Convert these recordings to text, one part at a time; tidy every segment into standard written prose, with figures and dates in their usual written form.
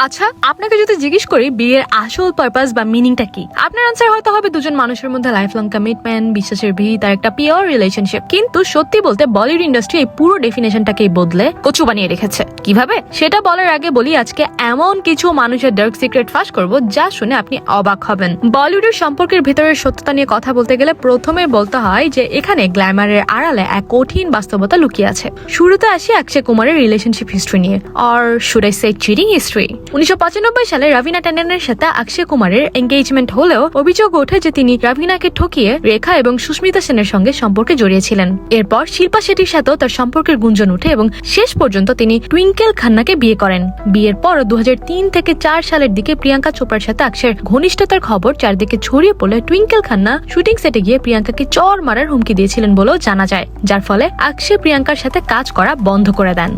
আচ্ছা, আপনাকে যদি জিজ্ঞেস করি বিয়ের আসল পারপাস বা মিনিংটা কি, আপনার আনসার হয়তো হবে দুজন মানুষের মধ্যে লাইফ লং কমিটমেন্ট, বিশ্বাসের ভিত আর একটা পিওর রিলেশনশিপ। কিন্তু সত্যি বলতে বলিউড ইন্ডাস্ট্রি এই পুরো ডেফিনেশনটাকেই বদলে কচু বানিয়ে রেখেছে। কিভাবে সেটা বলার আগে বলি, আজকে এমন কিছু মানুষের ডার্ক সিক্রেট ফাঁস করব যা শুনে আপনি অবাক হবেন। বলিউডের সম্পর্কের ভিতরের সত্যতা নিয়ে কথা বলতে গেলে প্রথমে বলতে হয় যে এখানে গ্ল্যামারের আড়ালে এক কঠিন বাস্তবতা লুকিয়ে আছে। শুরুতে আসি অক্ষয় কুমারের রিলেশনশিপ হিস্ট্রি নিয়ে, or should I say cheating history. 1995 সালে রবিনা ট্যান্ডনের সাথে অক্ষয় কুমারের এঙ্গেজমেন্ট হলেও অভিযোগ ওঠে যে তিনি রবিনাকে ঠকিয়ে রেখা এবং সুস্মিতা সেনের সঙ্গে সম্পর্কে জড়িয়েছিলেন। এরপর শিল্পা শেট্টির সাথেও তার সম্পর্কের গুঞ্জন উঠে এবং শেষ পর্যন্ত তিনি টুইঙ্কেল খান্নাকে বিয়ে করেন। বিয়ের পর 2003 থেকে 4 সালের দিকে প্রিয়াঙ্কা চোপড়ার সাথে অক্ষয়ের ঘনিষ্ঠতার খবর চারদিকে ছড়িয়ে পড়লে টুইঙ্কেল খান্না শুটিং সেটে গিয়ে প্রিয়াঙ্কাকে চর মারার হুমকি দিয়েছিলেন বলেও জানা যায়, যার ফলে অক্ষয় প্রিয়াঙ্কার সাথে কাজ করা বন্ধ করে দেন।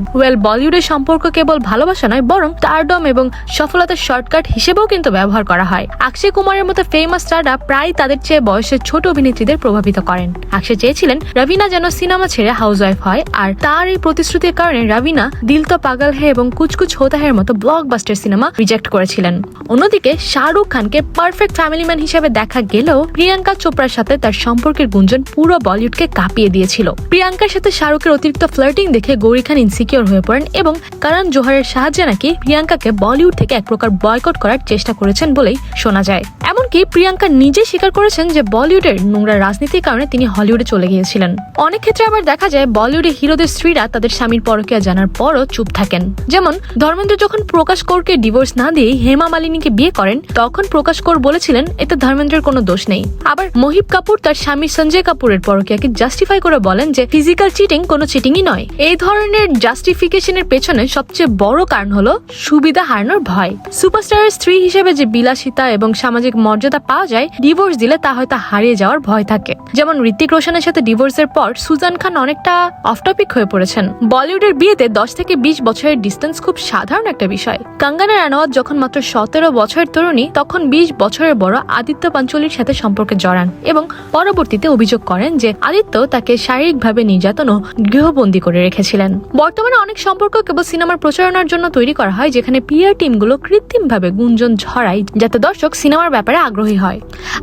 বলিউডের সম্পর্ক কেবল ভালোবাসা নয়, বরং স্টারডম এবং সফলতার শর্টকাট হিসেবেও কিন্তু ব্যবহার করা হয়। অক্ষয় কুমারের মতো ফেমাস স্টাররা প্রায় তাদের চেয়ে বয়সের ছোট অভিনেত্রীদের প্রভাবিত করেন। অক্ষয় চেয়েছিলেন রবিনা যেন সিনেমা ছেড়ে হাউসওয়াইফ হয়, আর তার এই প্রতিশ্রুতির কারণে রবিনা দিল তো পাগল হে এবং কুছ কুছ হোতা হের মতো ব্লকবাস্টার সিনেমা রিজেক্ট করেছিলেন। অন্যদিকে শাহরুখ খানকে পারফেক্ট ফ্যামিলি ম্যান হিসেবে দেখা গেলেও প্রিয়াঙ্কা চোপড়ার সাথে তার সম্পর্কের গুঞ্জন পুরো বলিউডকে কাঁপিয়ে দিয়েছিল। প্রিয়াঙ্কার সাথে শাহরুখের অতিরিক্ত ফ্লার্টিং দেখে গৌরী খান ইনসিকিউর হয়ে পড়েন এবং করণ জোহরের সাহায্যে নাকি প্রিয়াঙ্কাকে বলিউড থেকে এক প্রকার বয়কট করার চেষ্টা করেছেন বলেই শোনা যায়। এমনকি প্রিয়াঙ্কা নিজে স্বীকার করেছেন যে বলিউডের নোংরা রাজনীতির কারণে তিনি হলিউডে চলে গিয়েছিলেন। অনেক ক্ষেত্রে আবার দেখা যায় বলিউডের হিরোদের স্ত্রীরা তাদের স্বামীর পরকীয়া জানার পরও চুপ থাকেন। যেমন ধর্মেন্দ্র যখন প্রকাশ কৌরকে ডিভোর্স না দিয়ে হেমা মালিনীকে বিয়ে করেন, তখন প্রকাশ কৌর বলেছিলেন এতে ধর্মেন্দ্রের কোনো দোষ নেই। আবার মহিব কাপুর তার স্বামী সঞ্জয় কাপুরের পরকীয়াকে জাস্টিফাই করে বলেন যে ফিজিক্যাল চিটিং কোনো চিটিংই নয়। এই ধরনের জাস্টিফিকেশনের পেছনে সবচেয়ে বড় কারণ হলো সুবিধা হারানোর ভয়। সুপারস্টারের স্ত্রী হিসেবে যে বিলাসিতা এবং সামাজিক মর্যাদা পাওয়া যায়, ডিভোর্স দিলে তা হয়তো হারিয়ে যাওয়ার ভয় থাকে। যেমন ঋত্বিক রোশনের সাথে ডিভোর্সের পর সুজান খান অনেকটা অফ টপিক হয়ে পড়েছেন। বলিউডের বিয়েতে 10 থেকে 20 বছরের ডিস্টেন্স খুব সাধারণ একটা বিষয়। কঙ্গনা রানাওয়াত যখন মাত্র 17 বছরের তরুণী, তখন 20 বছরের বড় আদিত্য পাঞ্চোলির সাথে সম্পর্কে জড়ান এবং পরবর্তীতে অভিযোগ করেন যে আদিত্য তাকে শারীরিকভাবে নির্যাতন ও গৃহবন্দী করে রেখেছিলেন। বর্তমানে অনেক সম্পর্ক কেবল সিনেমার প্রচারণার জন্য তৈরি করা হয়, যেখানে পিআর টিমগুলো কৃত্রিমভাবে গুঞ্জন ছড়ায় যাতে দর্শক সিনেমার ব্যাপারে আগ্রহী হয়।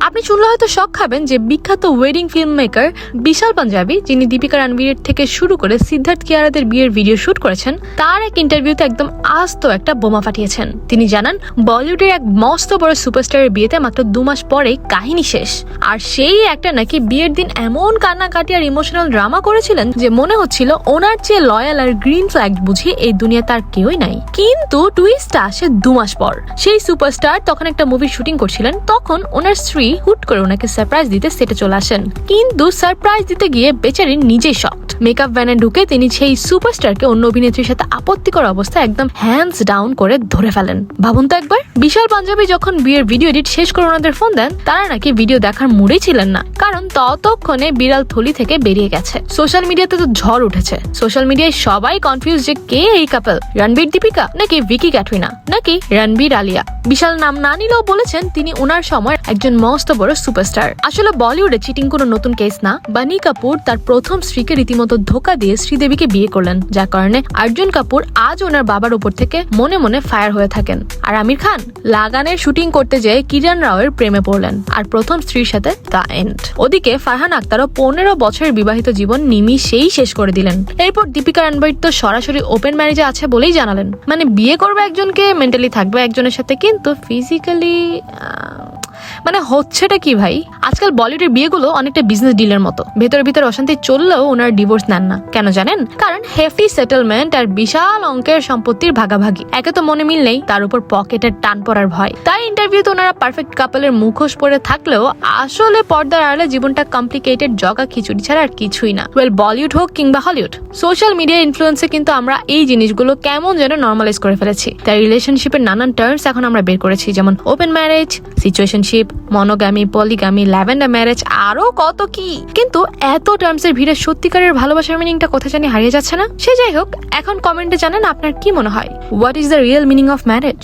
আপনি শুনলে হয়তো শক খাবেন যে বিখ্যাত ওয়েডিং ফিল্ম মেকার বিশাল পাঞ্জাবি, যিনি দীপিকা রণবীরের থেকে শুরু করে সিদ্ধার্থ কিয়ারাদের বিয়ের ভিডিও শুট করেছেন, তার এক ইন্টারভিউতে একদম আস্ত একটা বোমা ফাটিয়েছেন। তিনি জানান বলিউডের এক মস্ত বড় সুপারস্টারের বিয়েতে মাত্র 2 মাস পরে কাহিনী শেষ, আর সেই একটা নাকি বিয়ের দিন এমন কান্নাকাটি আর ইমোশনাল ড্রামা করেছিলেন যে মনে হচ্ছিল ওনার চেয়ে লয়াল আর গ্রিন ফ্ল্যাগ বুঝি এই দুনিয়া তার কেউই নাই। কিন্তু টুইস্টটা আসে 2 মাস পর। সেই সুপারস্টার তখন একটা মুভির শুটিং করছিলেন, তখন ওনার স্ত্রী হুট করে ওনাকে সারপ্রাইজ দিতে সেটে চলে আসেন। কিন্তু সারপ্রাইজ দিতে গিয়ে বেচারি নিজেই শকড। মেকআপ ভ্যানে ঢুকে তিনি সেই সুপারস্টারকে অন্য অভিনেত্রীর সাথে আপত্তিকর অবস্থায় একদম হ্যান্ডস ডাউন করে ধরে ফেলেন। ভাবুন তো একবার, বিশাল পাঞ্জাবি যখন বিয়ের ভিডিও এডিট শেষ করে ওনাদের ফোন দেন, তারা নাকি ভিডিও দেখার মুডেই ছিলেন না, কারণ ততক্ষণে বিড়াল থলি থেকে বেরিয়ে গেছে। সোশ্যাল মিডিয়াতে তো ঝড় উঠেছে। সোশ্যাল মিডিয়ায় সবাই কনফিউজ যে কে এই কাপল, রণবীর দীপিকা নাকি ভিকি ক্যাটরিনা নাকি রণবীর আলিয়া। বিশাল নাম না নিলেও বলেছেন তিনি ওনার সময় একজন মস্ত বড় সুপারস্টার। আসলে বলিউডে চিটিং কোনো নতুন কেস না। বানি কাপুর তার প্রথম স্ত্রীকে রীতিমতো ধোকা দিয়ে শ্রীদেবীকে বিয়ে করলেন, যার কারণে অর্জুন কাপুর আজ ওনার বাবার উপর থেকে মনে মনে ফায়ার হয়ে থাকেন। আর আমির খান লাগানের শুটিং করতে যেয়ে কিরণ রাওয়ের প্রেমে পড়লেন আর প্রথম স্ত্রীর সাথে দ্য এন্ড। ওদিকে ফারহান আক্তারও 15 বছরের বিবাহিত জীবন নিমিষেই শেষ করে দিলেন। এরপর দীপিকা রণবীর তো সরাসরি ওপেন ম্যারেজে আছে বলেই জানালেন। মানে বিয়ে করবে একজনকে, মেন্টালি থাকবে একজনের সাথে, কিন্তু ফিজিক্যালি মানে হচ্ছেটা কি ভাই? আজকাল বলিউডের বিয়েগুলো অনেকটা বিজনেস ডিলের মতো। ভেতরে ভিতরে অশান্তি চললেও ওনারা ডিভোর্স নেন না। কেন জানেন? কারণ হেফটি সেটেলমেন্ট আর বিশাল অঙ্কের সম্পত্তির ভাগাভাগি। একে তো মনে মিল নেই, তার উপর পকেটের টান পড়ার ভয়। তাই ইন্টারভিউতে ওনারা পারফেক্ট কাপলের মুখোশ পরে থাকলেও আসলে পর্দার আড়ালে জীবনটা কমপ্লিকেটেড জগা খিচুড়ি ছাড়া আর কিছুই না। বলিউড হোক কিংবা হলিউড, সোশ্যাল মিডিয়া ইনফ্লুয়েন্সে কিন্তু আমরা এই জিনিসগুলো কেমন যেন নর্মালাইজ করে ফেলেছি। তাই রিলেশনশিপের নানান টার্মস এখন আমরা বের করেছি, যেমন open marriage, situationship, monogamy, polygamy, lavender marriage, আরো কত কি। কিন্তু এত টার্মসের ভিড়ে সত্যিকারের ভালোবাসার মিনিংটা কোথায় জানি হারিয়ে যাচ্ছে না? সে যাই হোক, এখন কমেন্টে জানান আপনার কি মনে হয়, what is the real meaning of marriage?